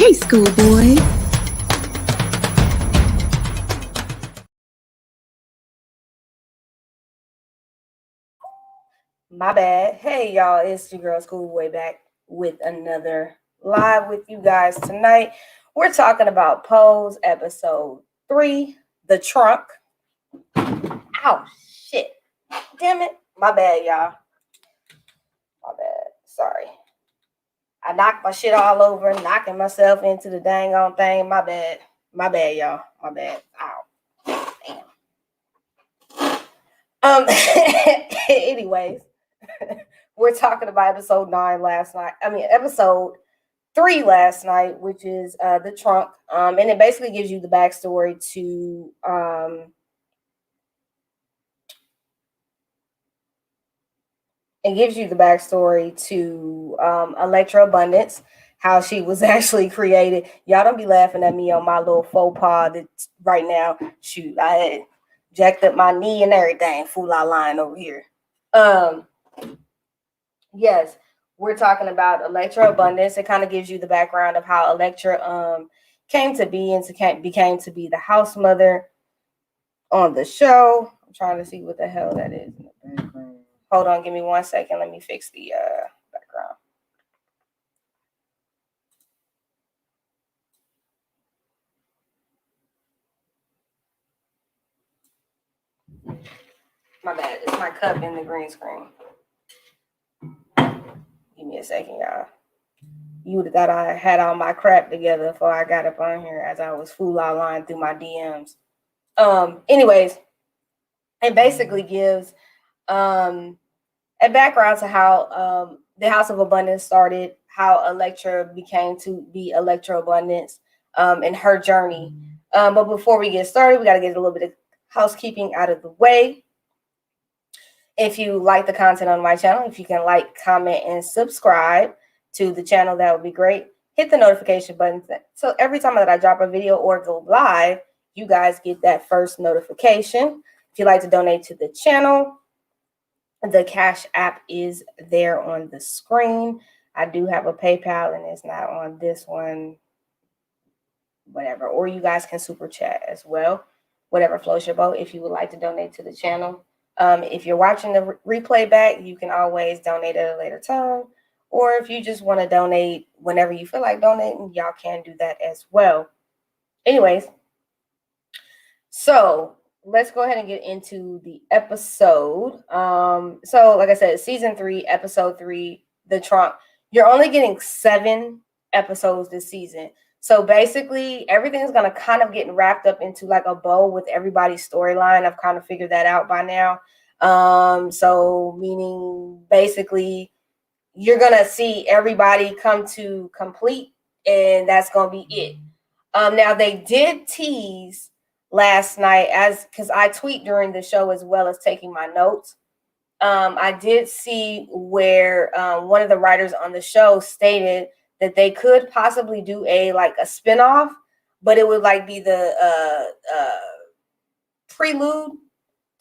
Hey, schoolboy. My bad. Hey, y'all, it's your girl Schoolboy back with another live with you guys tonight. We're talking about Pose episode 3, The Trunk. Ow, shit. Damn it. My bad, y'all. My bad. Sorry. I knocked my shit all over, knocking myself into the dang on thing. My bad. My bad, y'all. My bad. Ow. Damn. Anyways, we're talking about episode 9 last night. Episode 3 last night, which is The Trunk. And it basically gives you the backstory to Electra Abundance, how she was actually created. Y'all don't be laughing at me on my little faux pas that right now. Shoot, I had jacked up my knee and everything. Fool out lying over here. Yes, we're talking about Electra Abundance. It kind of gives you the background of how Electra came to be and became to be the house mother on the show. I'm trying to see what the hell that is in the background. Hold on, give me 1 second. Let me fix the background. My bad. It's my cup in the green screen. Give me a second, y'all. You would have thought I had all my crap together before I got up on here as I was fool out lying through my DMs. Anyways, it basically gives a background to how the House of Abundance started, how Electra became to be Electra Abundance, and her journey. But before we get started, we got to get a little bit of housekeeping out of the way. If you like the content on my channel, if you can like, comment, and subscribe to the channel, that would be great. Hit the notification button. So every time that I drop a video or go live, you guys get that first notification. If you'd like to donate to the channel, the Cash App is there on the screen. I do have a PayPal and it's not on this one, whatever. Or you guys can super chat as well, whatever floats your boat if you would like to donate to the channel. If you're watching the replay back, you can always donate at a later time. Or if you just want to donate whenever you feel like donating, y'all can do that as well. Anyways, so let's go ahead and get into the episode. So like I said, season 3, episode 3, The Trunk. You're only getting 7 episodes this season. So basically everything's going to kind of get wrapped up into like a bow with everybody's storyline. I've kind of figured that out by now. So meaning basically you're going to see everybody come to complete and that's going to be it. Now they did tease last night because I tweet during the show as well as taking my notes. I did see where one of the writers on the show stated that they could possibly do a spinoff, but it would be the prelude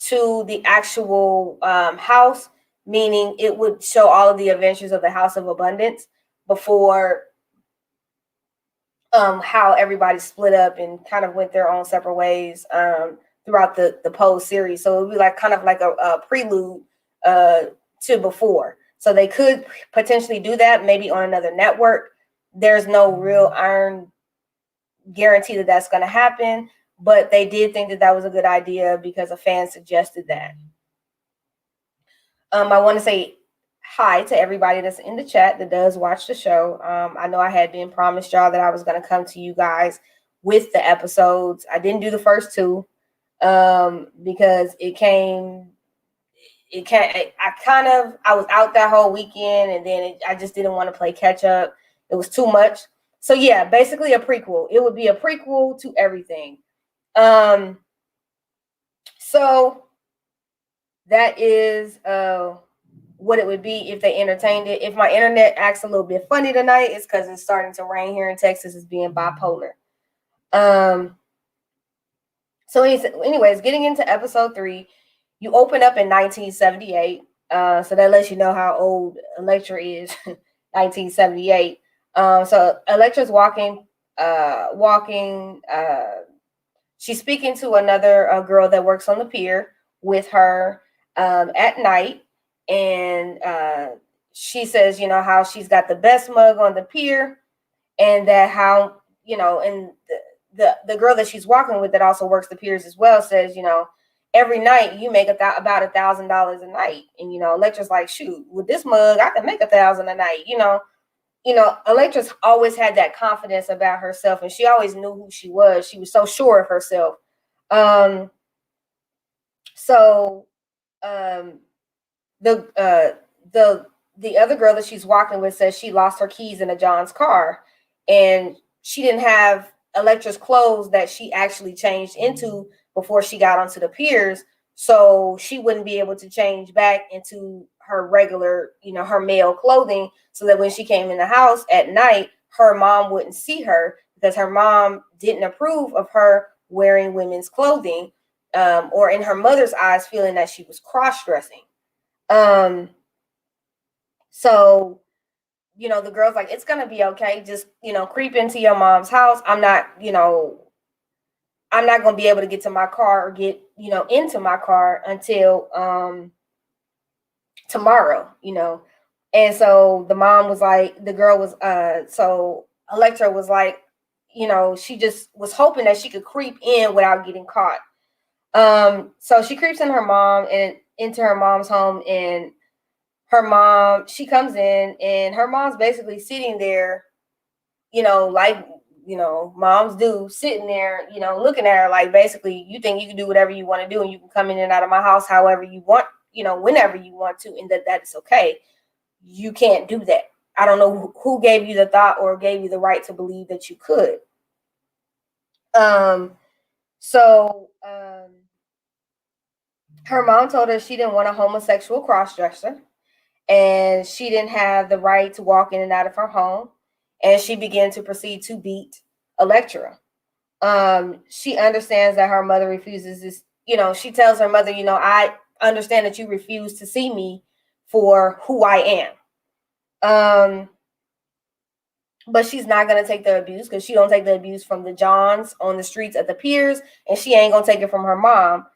to the actual house, meaning it would show all of the adventures of the House of Abundance before how everybody split up and kind of went their own separate ways throughout the Pose series. So it would be kind of like a prelude to before. So they could potentially do that maybe on another network. There's no real iron guarantee that that's going to happen, but they did think that that was a good idea because a fan suggested that. I want to say hi to everybody that's in the chat that does watch the show. I know I had been promised y'all that I was going to come to you guys with the episodes. I didn't do the first 2 because I was out that whole weekend and then I just didn't want to play catch up. It was too much. So yeah, basically a prequel. It would be a prequel to everything. So that is what it would be if they entertained it. If my internet acts a little bit funny tonight, it's because it's starting to rain here in Texas. It's being bipolar. So anyways, getting into episode 3, you open up in 1978. So that lets you know how old Electra is. 1978. So Electra's walking walking. She's speaking to another girl that works on the pier with her at night, and she says, how she's got the best mug on the pier, and that how, and the girl that she's walking with that also works the piers as well says, every night you make about $1,000 a night. And, Electra's like, shoot, with this mug, I can make $1,000 a night, Electra's always had that confidence about herself, and she always knew who she was. She was so sure of herself. So the other girl that she's walking with says she lost her keys in a John's car, and she didn't have Electra's clothes that she actually changed into before she got onto the piers, so she wouldn't be able to change back into her regular, her male clothing, so that when she came in the house at night, her mom wouldn't see her, because her mom didn't approve of her wearing women's clothing, or in her mother's eyes, feeling that she was cross-dressing. So, the girl's like, it's going to be okay. Just, creep into your mom's house. I'm not going to be able to get to my car or get, into my car until tomorrow, And so the mom was like, the girl was, so Electra was like, she just was hoping that she could creep in without getting caught. So she creeps in her mom and into her mom's home, and her mom, she comes in, and her mom's basically sitting there, like, moms do, sitting there, looking at her like, basically, you think you can do whatever you want to do, and you can come in and out of my house however you want, whenever you want to, and that's okay. You can't do that. I don't know who gave you the thought or gave you the right to believe that you could. Her mom told her she didn't want a homosexual crossdresser, and she didn't have the right to walk in and out of her home, and she began to proceed to beat Electra. She understands that her mother refuses this, she tells her mother, I understand that you refuse to see me for who I am. But she's not going to take the abuse, because she don't take the abuse from the Johns on the streets at the piers, and she ain't going to take it from her mom.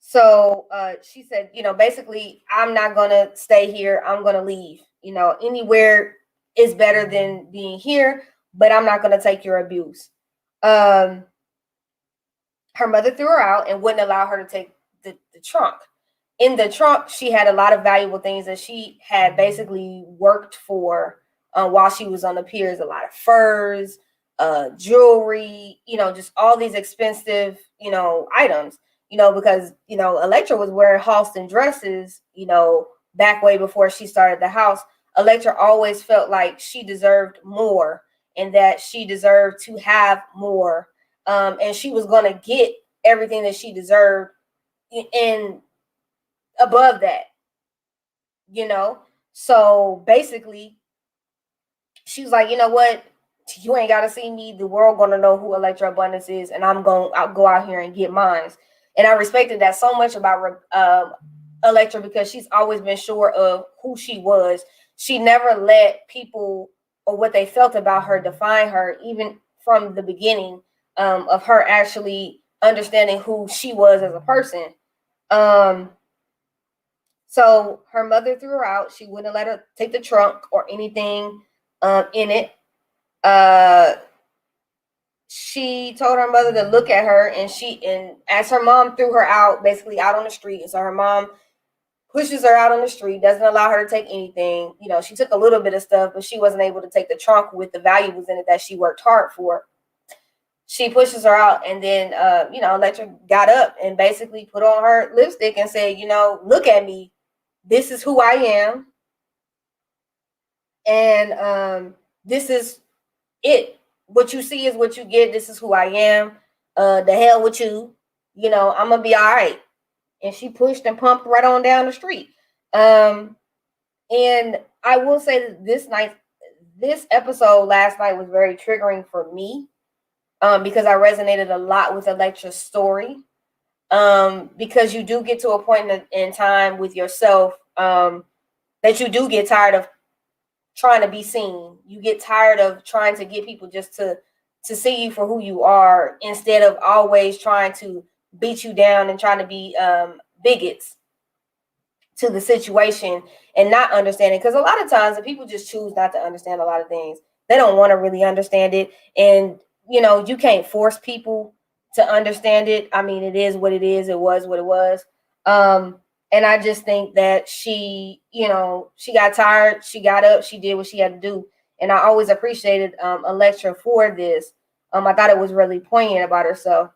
So she said, basically, I'm not going to stay here. I'm going to leave. Anywhere is better than being here, but I'm not going to take your abuse. Her mother threw her out and wouldn't allow her to take the trunk. In the trunk, she had a lot of valuable things that she had basically worked for while she was on the piers. A lot of furs, jewelry, just all these expensive, items, because, Electra was wearing Halston dresses, back way before she started the house. Electra always felt like she deserved more, and that she deserved to have more. And she was going to get everything that she deserved and above that, So basically, she was like, you know what? You ain't got to see me. The world going to know who Electra Abundance is, and I'll go out here and get mine. And I respected that so much about Electra, because she's always been sure of who she was. She never let people or what they felt about her define her, even from the beginning of her actually understanding who she was as a person. So her mother threw her out. She wouldn't let her take the trunk or anything in it. She told her mother to look at her, and as her mom threw her out, basically out on the street. And so her mom pushes her out on the street, doesn't allow her to take anything. She took a little bit of stuff, but she wasn't able to take the trunk with the valuables in it that she worked hard for. She pushes her out, and then, Electra got up and basically put on her lipstick and said, look at me. This is who I am. And this is it. What you see is what you get. This is who I am. The hell with you. I'm going to be all right. And she pushed and pumped right on down the street. And I will say that this episode last night was very triggering for me. Because I resonated a lot with Electra's story. Because you do get to a point in time with yourself that you do get tired of trying to be seen. You get tired of trying to get people just to see you for who you are, instead of always trying to beat you down and trying to be bigots to the situation and not understanding. Because a lot of times if people just choose not to understand a lot of things, they don't want to really understand it. And you can't force people to understand it. I mean, it is what it is. It was what it was. And I just think that she got tired, she got up, she did what she had to do. And I always appreciated Electra for this. I thought it was really poignant about herself.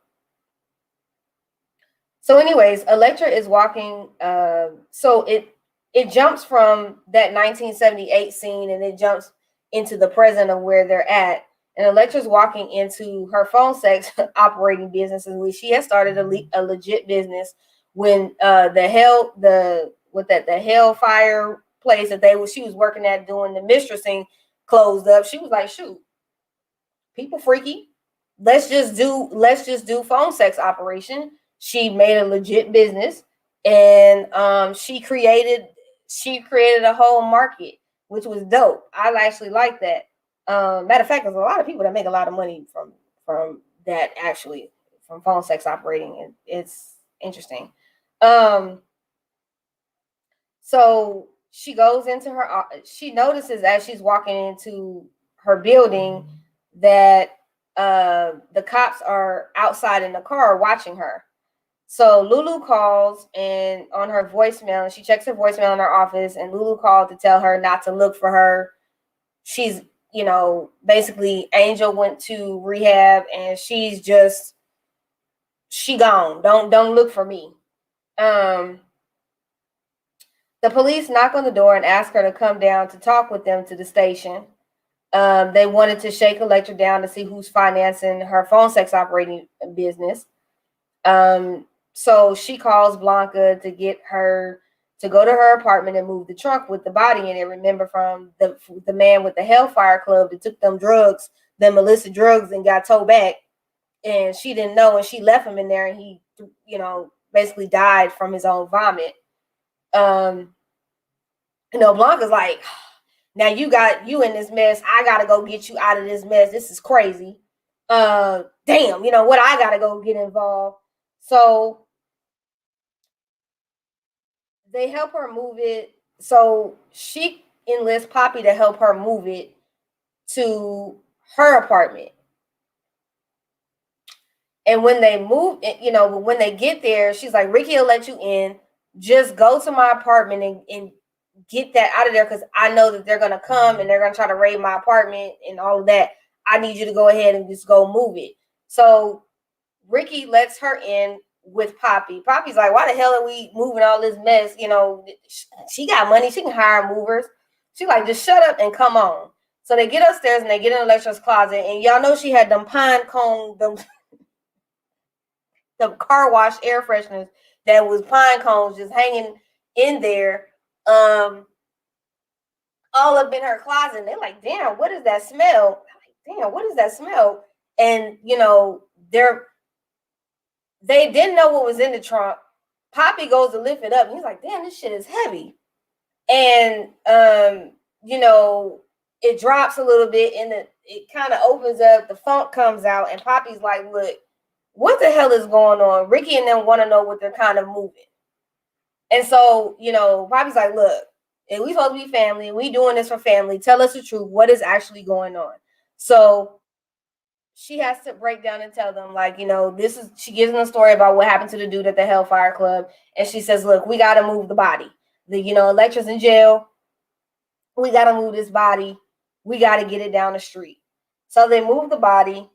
So anyways, Electra is walking. So it jumps from that 1978 scene, and it jumps into the present of where they're at. And Electra's walking into her phone sex operating business, in which she has started a legit business when the Hellfire place that she was working at doing the mistressing closed up. She was like, shoot, people freaky. Let's just do phone sex operation. She made a legit business, and she created a whole market, which was dope. I actually like that. Matter of fact, there's a lot of people that make a lot of money from that, actually, from phone sex operating, and it's interesting. So she goes into she notices as she's walking into her building that the cops are outside in the car watching her. So Lulu calls and on her voicemail, she checks her voicemail in her office, and Lulu called to tell her not to look for her. She's, basically Angel went to rehab and she gone. Don't look for me. The police knock on the door and ask her to come down to talk with them to the station. They wanted to shake Electra down to see who's financing her phone sex operating business. So she calls Blanca to get her to go to her apartment and move the trunk with the body in it. Remember, from the man with the Hellfire Club that took them illicit drugs, and got towed back. And she didn't know, and she left him in there, and he, basically died from his own vomit. Blanca's like, now you in this mess. I gotta go get you out of this mess. This is crazy. Damn, what I gotta go get involved. So they help her move it. So she enlists Poppy to help her move it to her apartment. And when they move, when they get there, she's like, Ricky will let you in. Just go to my apartment and get that out of there, because I know that they're going to come and they're going to try to raid my apartment and all of that. I need you to go ahead and just go move it. So Ricky lets her in with Poppy. Poppy's like, why the hell are we moving all this mess? She got money. She can hire movers. She's like, just shut up and come on. So they get upstairs and they get in Electra's closet. And y'all know she had them pine cone, the car wash air fresheners that was pine cones just hanging in there, all up in her closet. And they're like, damn, what is that smell? I'm like, damn, what is that smell? And they didn't know what was in the trunk. Poppy goes to lift it up, and he's like, damn, this shit is heavy. And it drops a little bit, and it kind of opens up, the funk comes out, and Poppy's like, look, what the hell is going on? Ricky and them want to know what they're kind of moving. And so, Poppy's like, look, if we supposed to be family, we doing this for family, tell us the truth. What is actually going on? So she has to break down and tell them, like, she gives them a story about what happened to the dude at the Hellfire Club. And she says, look, we got to move the body. Electra's in jail. We got to move this body. We got to get it down the street. So they move the body.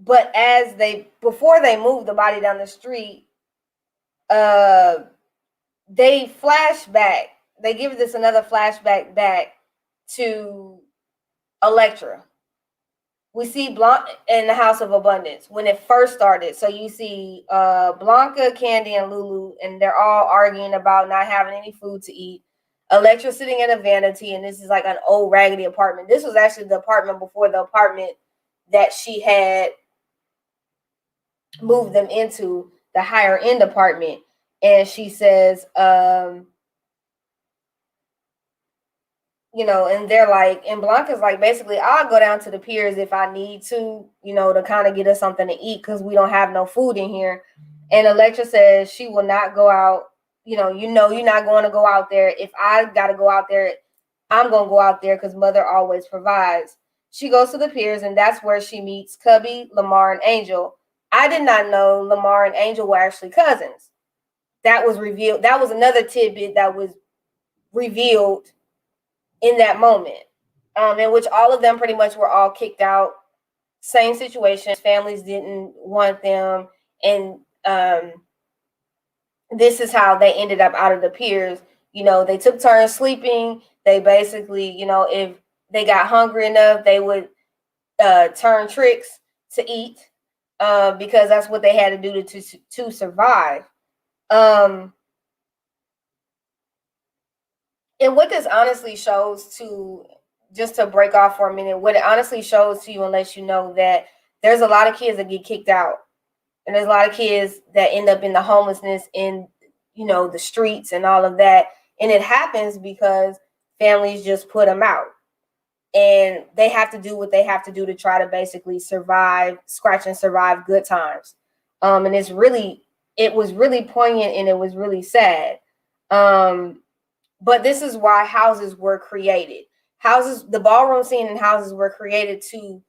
But before they move the body down the street, they flash back. They give this another flashback back to Electra. We see Blanca in the House of Abundance when it first started. So you see Blanca, Candy, and Lulu, and they're all arguing about not having any food to eat. Electra sitting in a vanity, and this is like an old raggedy apartment. This was actually the apartment before the apartment that she had moved them into, the higher end apartment. And she says, and they're like, and Blanca's like, basically, I'll go down to the piers if I need to, to kind of get us something to eat because we don't have no food in here. And Electra says she will not go out. You're not going to go out there. If I got to go out there, I'm going to go out there because mother always provides. She goes to the piers, and that's where she meets Cubby, Lamar, and Angel. I did not know Lamar and Angel were actually cousins. That was revealed. That was another tidbit that was revealed in that moment, in which all of them pretty much were all kicked out. Same situation. Families didn't want them, and this is how they ended up out of the piers. They took turns sleeping. They basically, if they got hungry enough, they would turn tricks to eat because that's what they had to do to survive. And what this honestly shows to, just to break off for a minute, what it honestly shows to you and lets you know that there's a lot of kids that get kicked out. And there's a lot of kids that end up in the homelessness, in, the streets and all of that. And it happens because families just put them out. And they have to do what they have to do to try to basically survive, scratch and survive good times. And it was really poignant, and it was really sad. But this is why houses were created. The ballroom scene in houses were created to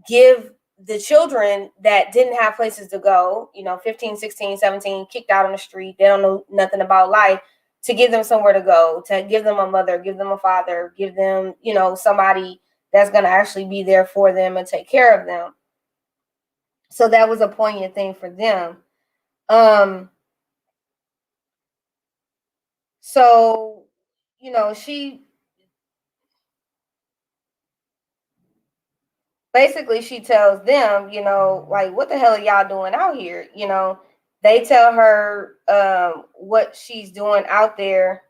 give the children that didn't have places to go, 15, 16, 17, kicked out on the street, they don't know nothing about life, to give them somewhere to go, to give them a mother, give them a father, give them, somebody that's going to actually be there for them and take care of them. So that was a poignant thing for them. So, she basically, she tells them, like, what the hell are y'all doing out here? They tell her what she's doing out there.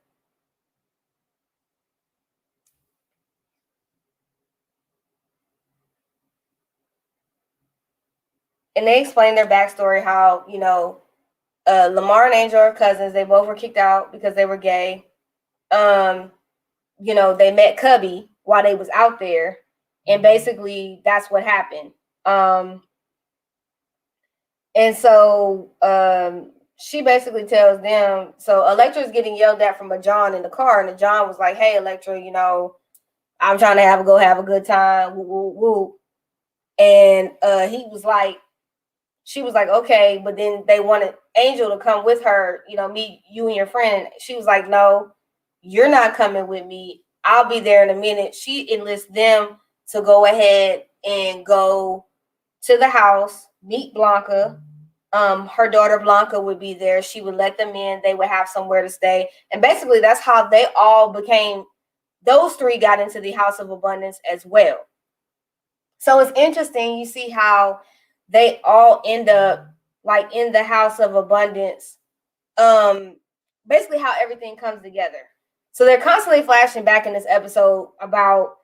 And they explain their backstory, how, Lamar and Angel are cousins. They both were kicked out because they were gay. They met Cubby while they was out there. And basically, that's what happened. And so she basically tells them, so Electra's getting yelled at from a John in the car, and the John was like, hey, Electra, I'm trying to have a good time. Woo, woo, woo. And she was like, okay, but then they wanted Angel to come with her, meet you and your friend. She was like, no, you're not coming with me. I'll be there in a minute. She enlists them to go ahead and go to the house, meet Blanca. Her daughter Blanca would be there. She would let them in. They would have somewhere to stay. And basically, that's how they all became, those three got into the House of Abundance as well. So it's interesting. You see how they all end up like in the House of Abundance. Basically how everything comes together. So they're constantly flashing back in this episode about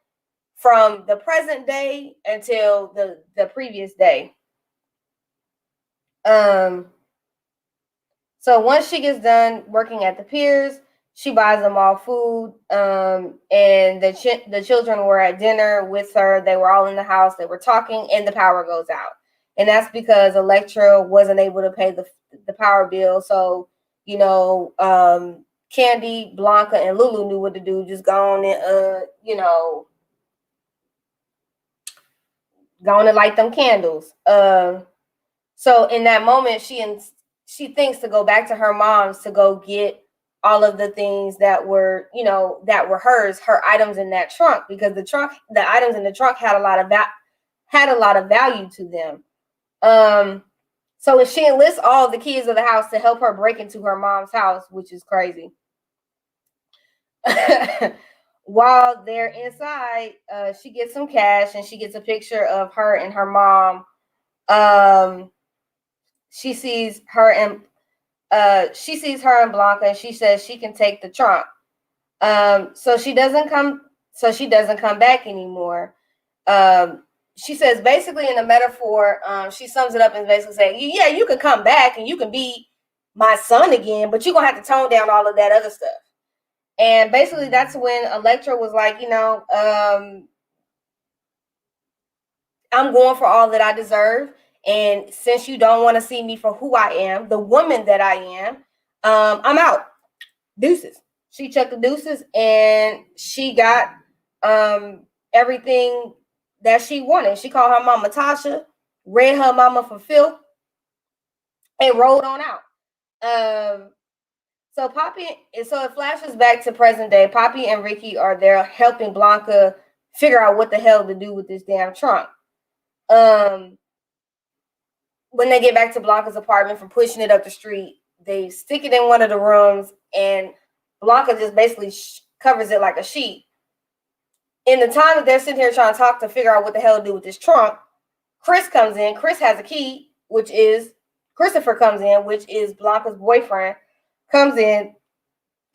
from the present day until the previous day. So once she gets done working at the piers, she buys them all food. And the children were at dinner with her. They were all in the house. They were talking, and the power goes out. And that's because Electra wasn't able to pay the power bill. So, Candy, Blanca, and Lulu knew what to do. Just go on and, go on and light them candles. So in that moment, she thinks to go back to her mom's to go get all of the things that were, that were hers, her items in that trunk, because the items in the trunk had a lot of value to them. So she enlists all the kids of the house to help her break into her mom's house, which is crazy. While they're inside, she gets some cash and she gets a picture of her and her mom. She sees her and Blanca, and she says she can take the trunk. So she doesn't come back anymore. She says basically in a metaphor, she sums it up and basically saying, yeah, you can come back and you can be my son again, but you're gonna have to tone down all of that other stuff. And basically that's when Electra was like, I'm going for all that I deserve. And since you don't want to see me for who I am, the woman that I am, I'm out. Deuces. She checked the deuces and she got everything that she wanted. She called her mama Tasha, read her mama for filth, and rolled on out. So it flashes back to present day. Poppy and Ricky are there helping Blanca figure out what the hell to do with this damn trunk. When they get back to Blanca's apartment from pushing it up the street, they stick it in one of the rooms, and Blanca just basically covers it like a sheet. In the time that they're sitting here trying to talk to figure out what the hell to do with this trunk, Chris comes in. Chris has a key, which is Christopher comes in, which is Blanca's boyfriend, comes in,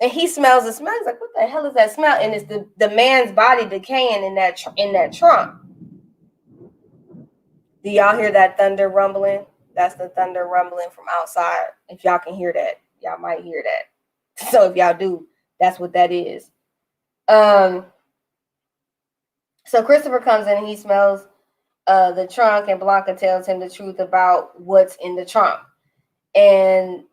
and he smells the smell. He's like, "What the hell is that smell?" And it's the man's body decaying in that trunk. Do y'all hear that thunder rumbling? That's the thunder rumbling from outside. If y'all can hear that, y'all might hear that. So if y'all do, that's what that is. So Christopher comes in and he smells the trunk, and Blanca tells him the truth about what's in the trunk. And,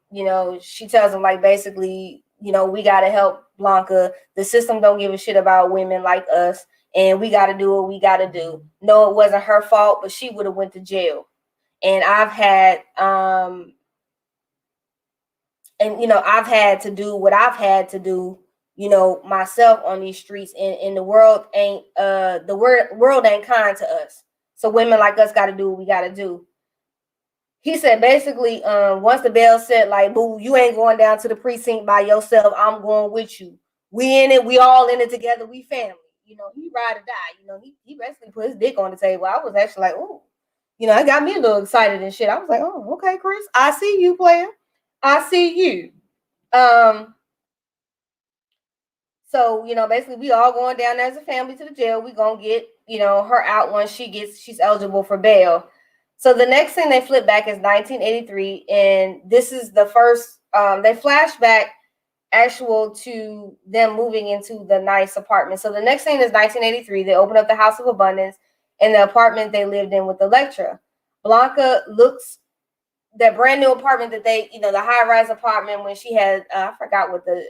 she tells him, like, basically, we got to help Blanca. The system don't give a shit about women like us, and we got to do what we got to do. No, it wasn't her fault, but she would have went to jail. And I've had, I've had to do what I've had to do, myself on these streets, and the world ain't, world ain't kind to us. So women like us got to do what we got to do. He said basically, once the bell said, like, boo, you ain't going down to the precinct by yourself. I'm going with you. We in it. We all in it together. We family. He ride or die. He basically put his dick on the table. I was actually like, oh, it got me a little excited and shit. I was like, oh, okay, Chris, I see you, player. I see you. So, basically we all going down as a family to the jail. We gonna get, her out once she's eligible for bail. So the next thing they flip back is 1983, and this is the first, they flash back actual to them moving into the nice apartment. So the next thing is 1983. They open up the House of Abundance in the apartment they lived in with Electra. Blanca looks that brand new apartment that they, the high-rise apartment when she had, I forgot what the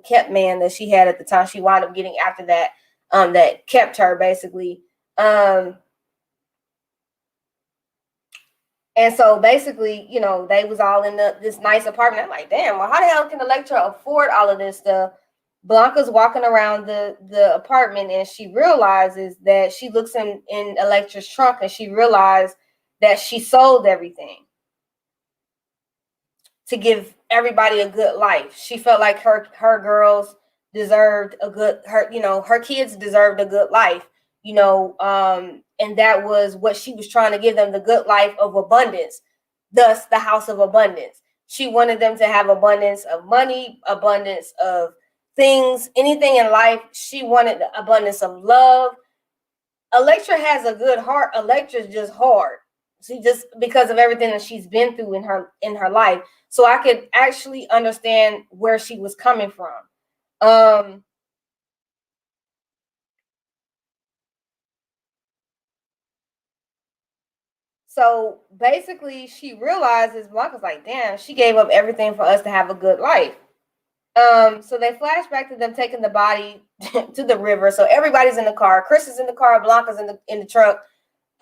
kept man that she had at the time. She wound up getting after that, that kept her basically. And so basically, they was all in this nice apartment. I'm like, damn, well, how the hell can Elektra afford all of this stuff? Blanca's walking around the apartment, and she realizes that she looks in Elektra's trunk, and she realized that she sold everything to give everybody a good life. She felt like her girls deserved her kids deserved a good life, and that was what she was trying to give them, the good life of abundance, thus the house of abundance. She wanted them to have abundance of money, abundance of things, anything in life. She wanted the abundance of love. Elektra has a good heart. Elektra's just hard. She just, because of everything that she's been through in her life. So I could actually understand where she was coming from. So basically, she realizes, Blanca's like, damn, she gave up everything for us to have a good life. So they flash back to them taking the body to the river. So everybody's in the car. Chris is in the car. Blanca's in the truck.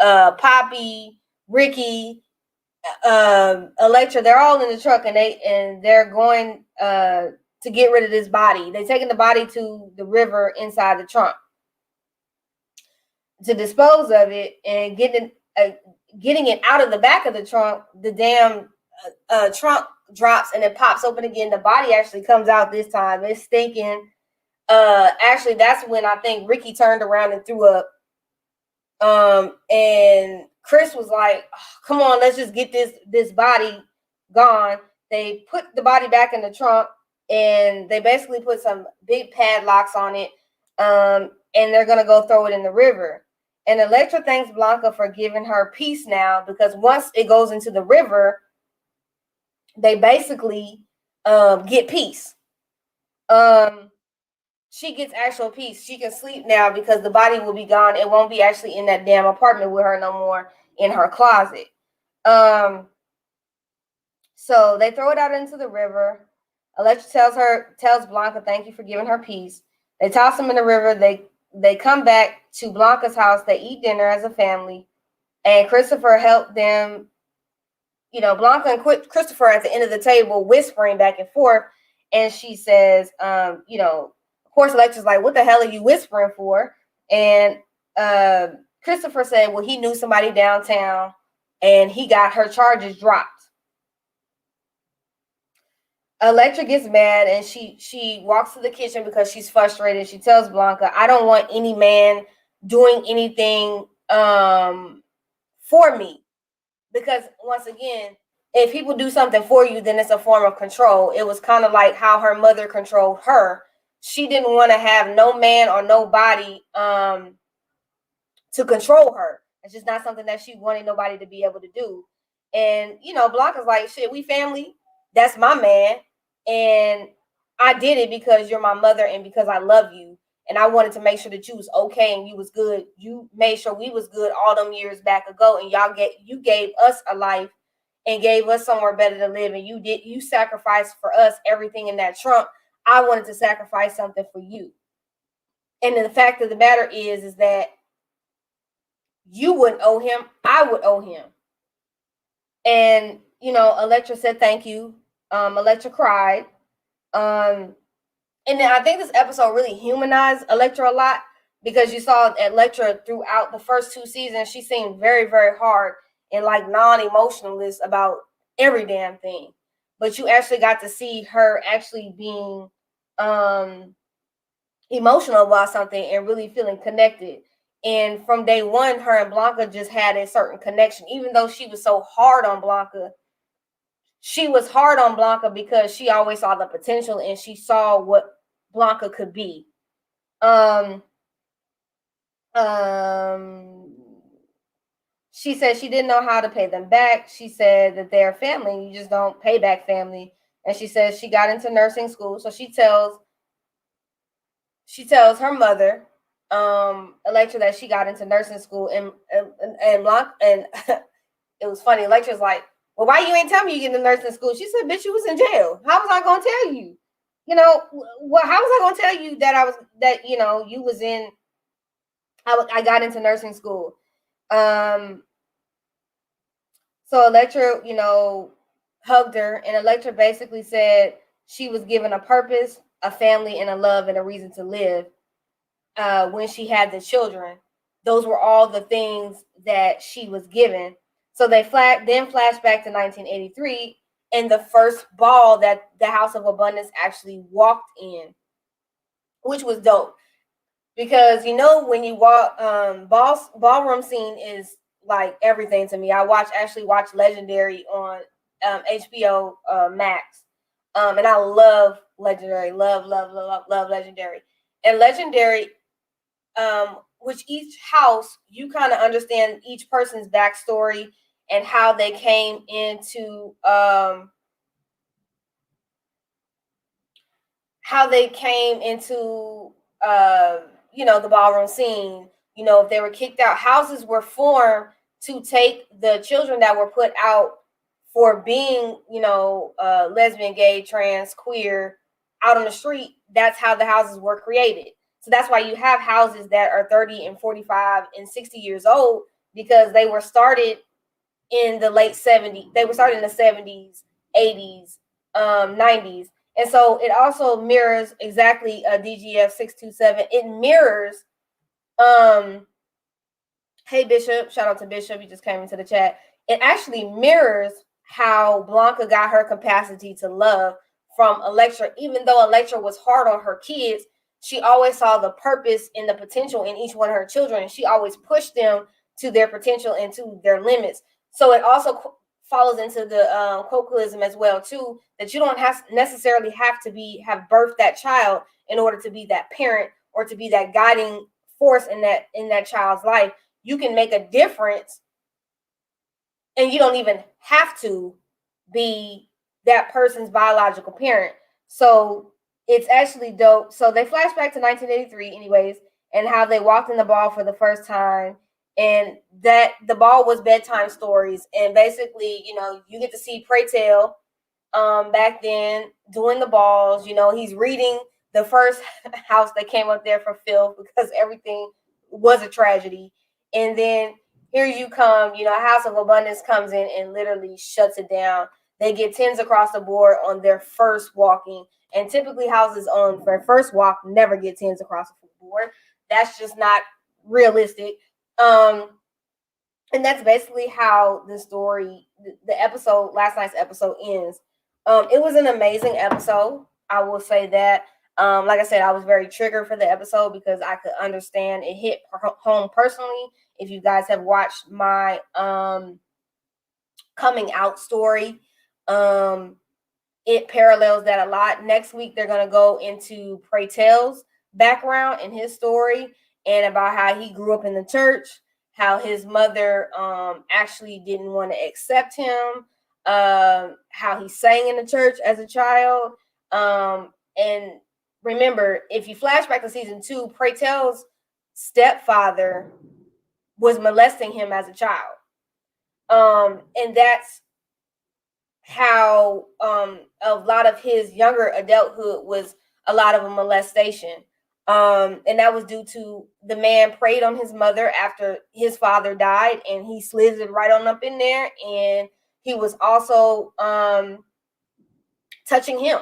Poppy, Ricky, Electra, they're all in the truck, and they're going to get rid of this body. They're taking the body to the river inside the trunk to dispose of it, and getting it out of the back of the trunk. The damn trunk drops and it pops open again. The body actually comes out this time. It's stinking. Actually, that's when I think Ricky turned around and threw up. And Chris was like, oh, come on, let's just get this body gone. They put the body back in the trunk, and they basically put some big padlocks on it. And they're going to go throw it in the river. And Electra thanks Blanca for giving her peace now, because once it goes into the river, they basically get peace. She gets actual peace. She can sleep now because the body will be gone. It won't be actually in that damn apartment with her no more, in her closet. So they throw it out into the river. Elektra tells Blanca, thank you for giving her peace. They toss him in the river. They come back to Blanca's house. They eat dinner as a family. And Christopher helped them. Blanca and Christopher at the end of the table whispering back and forth. And she says, of course, Electra's like, what the hell are you whispering for? And Christopher said, well, he knew somebody downtown and he got her charges dropped. Electra gets mad and she walks to the kitchen because she's frustrated. She tells Blanca, I don't want any man doing anything for me. Because once again, if people do something for you, then it's a form of control. It was kind of like how her mother controlled her. She didn't want to have no man or nobody to control her. It's just not something that she wanted nobody to be able to do. And, Blanca's like, shit, we family. That's my man. And I did it because you're my mother and because I love you. And I wanted to make sure that you was okay and you was good. You made sure we was good all them years back ago. And you gave us a life and gave us somewhere better to live. And you sacrificed for us everything in that trunk. I wanted to sacrifice something for you. And the fact of the matter is that you wouldn't owe him. I would owe him. And, Elektra said, thank you. Elektra cried. And then I think this episode really humanized Elektra a lot because you saw Elektra throughout the first 2 seasons. She seemed very, very hard and like non-emotionalist about every damn thing. But you actually got to see her actually being emotional about something and really feeling connected. And from day one, her and Blanca just had a certain connection. Even though she was so hard on Blanca, she was hard on Blanca because she always saw the potential and she saw what Blanca could be. She said she didn't know how to pay them back. She said that they're family. You just don't pay back family. And she says she got into nursing school. So she tells her mother, Electra, that she got into nursing school, and Blanca, and it was funny. Electra's like, well, why you ain't tell me you get into nursing school? She said, bitch, you was in jail. How was I gonna tell you? How was I gonna tell you that you was in? I got into nursing school. So Electra, hugged her, and Electra basically said she was given a purpose, a family, and a love, and a reason to live. When she had the children, those were all the things that she was given. So they then flash back to 1983 and the first ball that the House of Abundance actually walked in, which was dope. Because when you walk, ballroom scene is like everything to me. I actually watch Legendary on HBO Max, and I love Legendary, love Legendary, and Legendary. Which each house, you kind of understand each person's backstory and how they came into the ballroom scene. If they were kicked out, houses were formed to take the children that were put out for being, lesbian, gay, trans, queer out on the street. That's how the houses were created. So that's why you have houses that are 30 and 45 and 60 years old, because they were started in the late 70s. They were started in the 70s, 80s, 90s. And so it also mirrors exactly DGF 627. It mirrors, hey Bishop, shout out to Bishop, you just came into the chat. It actually mirrors how Blanca got her capacity to love from Electra. Even though Electra was hard on her kids, she always saw the purpose and the potential in each one of her children, and she always pushed them to their potential and to their limits. So it also follows into the colloquialism as well too, that you don't necessarily have to have birthed that child in order to be that parent or to be that guiding force in that child's life. You can make a difference, and you don't even have to be that person's biological parent. So it's actually dope. So they flash back to 1983 anyways, and how they walked in the ball for the first time, and that the ball was bedtime stories. And basically, you get to see Pray Tell back then doing the balls. He's reading the first house that came up there for Phil because everything was a tragedy. And then here you come, House of Abundance comes in and literally shuts it down. They get 10s across the board on their first walking. And typically houses on their first walk never get 10s across the board. That's just not realistic. And that's basically how the story, the episode, last night's episode ends. It was an amazing episode. I will say that. Like I said, I was very triggered for the episode because I could understand it hit home personally. If you guys have watched my coming out story, it parallels that a lot. Next week, they're going to go into Pray Tell's background and his story and about how he grew up in the church, how his mother actually didn't want to accept him, how he sang in the church as a child. And remember, if you flash back to season 2, Pray Tell's stepfather was molesting him as a child. And that's how a lot of his younger adulthood was a lot of a molestation. And that was due to the man preyed on his mother after his father died, and he slithered right on up in there, and he was also touching him.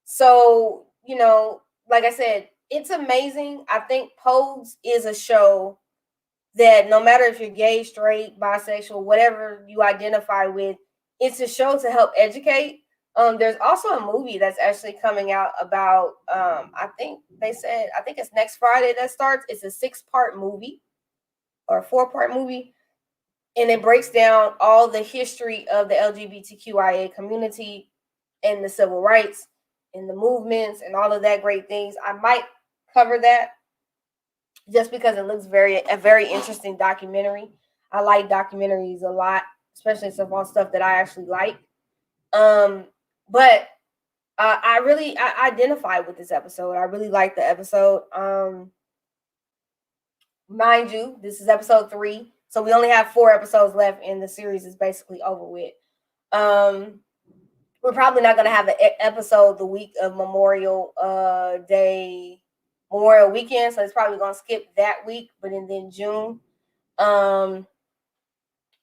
So, like I said, it's amazing. I think Pose is a show that no matter if you're gay, straight, bisexual, whatever you identify with, it's a show to help educate. There's also a movie that's actually coming out about, I think it's next Friday that starts. It's a 6-part movie or a 4-part movie. And it breaks down all the history of the LGBTQIA community and the civil rights and the movements and all of that great things. I might cover that just because it looks a very interesting documentary. I like documentaries a lot, especially on stuff that I actually like. But I identify with this episode. I really like the episode. Mind you, this is episode 3, so we only have 4 episodes left, and the series is basically over with. We're probably not going to have an episode the week of Memorial weekend, so it's probably going to skip that week, but then June.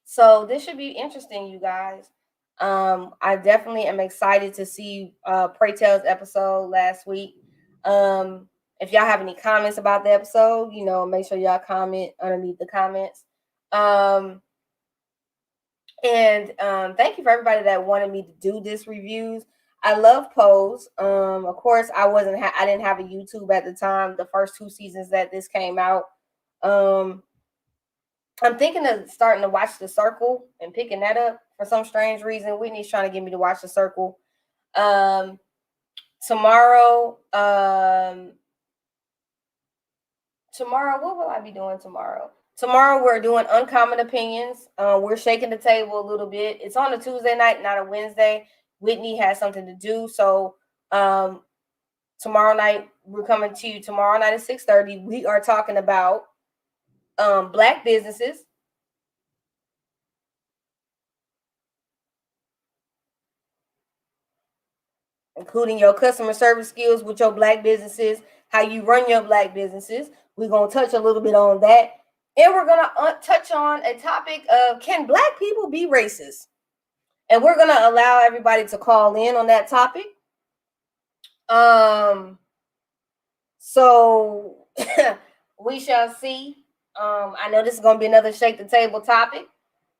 So this should be interesting, you guys. I definitely am excited to see Pray Tell's episode last week. If y'all have any comments about the episode, make sure y'all comment underneath the comments. And thank you for everybody that wanted me to do this reviews. I love Pose. Of course, I didn't have a YouTube at the time. The first 2 seasons that this came out. I'm thinking of starting to watch The Circle and picking that up for some strange reason. Whitney's trying to get me to watch The Circle. Tomorrow, what will I be doing tomorrow? Tomorrow, we're doing Uncommon Opinions. We're shaking the table a little bit. It's on a Tuesday night, not a Wednesday. Whitney has something to do. So tomorrow night, we're coming to you tomorrow night at 6:30. We are talking about Black businesses, including your customer service skills with your Black businesses, how you run your Black businesses. We're going to touch a little bit on that. And we're going to touch on a topic of, can Black people be racist? And we're going to allow everybody to call in on that topic. So we shall see. I know this is going to be another shake the table topic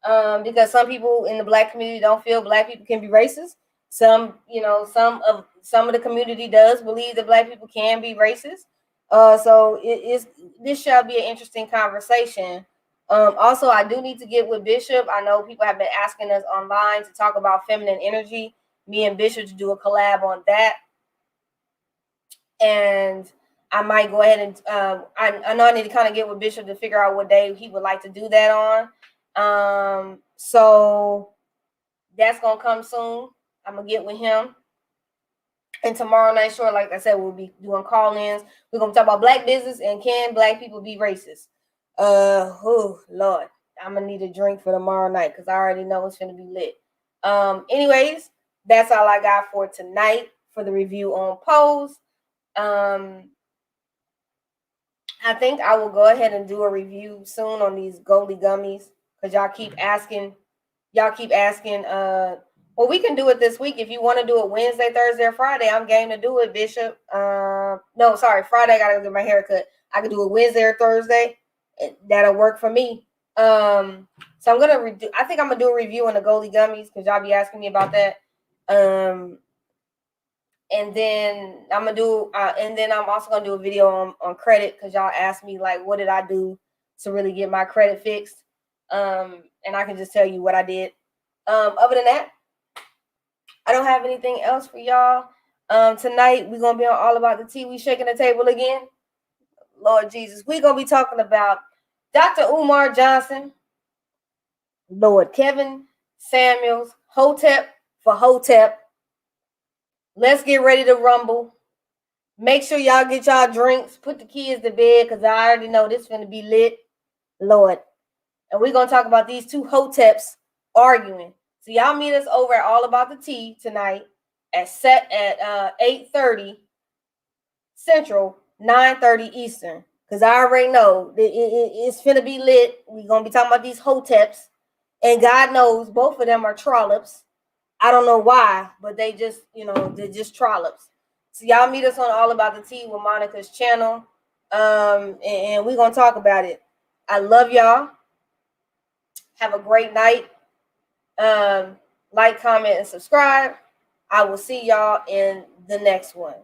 because some people in the Black community don't feel Black people can be racist. Some of the community does believe that Black people can be racist. So this shall be an interesting conversation. Also, I do need to get with Bishop. I know people have been asking us online to talk about feminine energy. Me and Bishop to do a collab on that. And I might go ahead and I know I need to kind of get with Bishop to figure out what day he would like to do that on. So that's gonna come soon. I'm gonna get with him. And tomorrow night, sure, like I said, we'll be doing call-ins. We're gonna talk about black business and can black people be racist? Oh Lord, I'm gonna need a drink for tomorrow night because I already know it's gonna be lit. Anyways, that's all I got for tonight for the review on Pose. I think I will go ahead and do a review soon on these Goldie gummies because y'all keep asking. Well, we can do it this week if you want to do it Wednesday, Thursday, or Friday. I'm game to do it, Bishop. No, sorry, Friday. I gotta go get my hair cut. I can do it Wednesday or Thursday. That'll work for me. So I'm gonna I think I'm gonna do a review on the Goldie gummies because y'all be asking me about that. And then I'm also gonna do a video on credit because y'all asked me like what did I do to really get my credit fixed. And I can just tell you what I did. Other than that, I don't have anything else for y'all. Tonight we're gonna be on All About the Tea. We shaking the table again. Lord Jesus, we're gonna be talking about Dr. Umar Johnson, Lord Kevin Samuels, Hotep for Hotep. Let's get ready to rumble. Make sure y'all get y'all drinks. Put the kids to bed because I already know this is going to be lit. Lord. And we're going to talk about these two hoteps arguing. So y'all meet us over at All About the Tea tonight at 8:30 Central, 9:30 Eastern. Because I already know it's finna be lit. We're going to be talking about these hoteps. And God knows both of them are trollops. I don't know why, but they just, they're just trollops. So y'all meet us on All About the Tea with Monica's channel. And we're going to talk about it. I love y'all. Have a great night. Like, comment, and subscribe. I will see y'all in the next one.